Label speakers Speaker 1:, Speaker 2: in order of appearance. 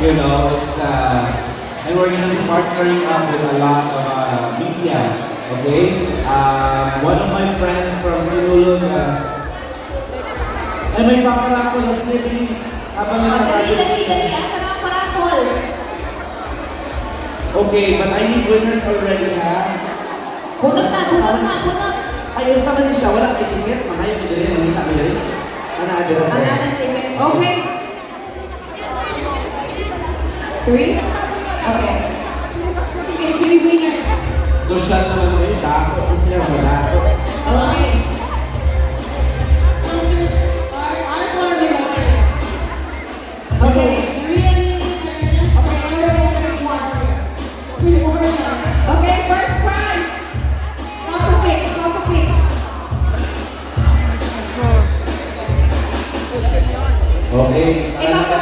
Speaker 1: You know, and we're going to be partnering up with a lot of media. Okay? One of my friends from Sinulog, ay may paparako na celebrities. Habang
Speaker 2: Dali. Asa na ang parakol?
Speaker 1: Okay, but I need winners already, ha?
Speaker 2: Bunot.
Speaker 1: Ayun, sa man siya, wala kay ticket. Manayo ko din, nanita ko din. Ano
Speaker 2: ng ticket. Okay. 3? Okay. Okay, 3 winners.
Speaker 1: So, shot naman mo yun. Dako. Sila mo, dako.
Speaker 2: Okay. Okay. Okay, first prize. How to pick.
Speaker 1: Okay.
Speaker 2: Ikaw pa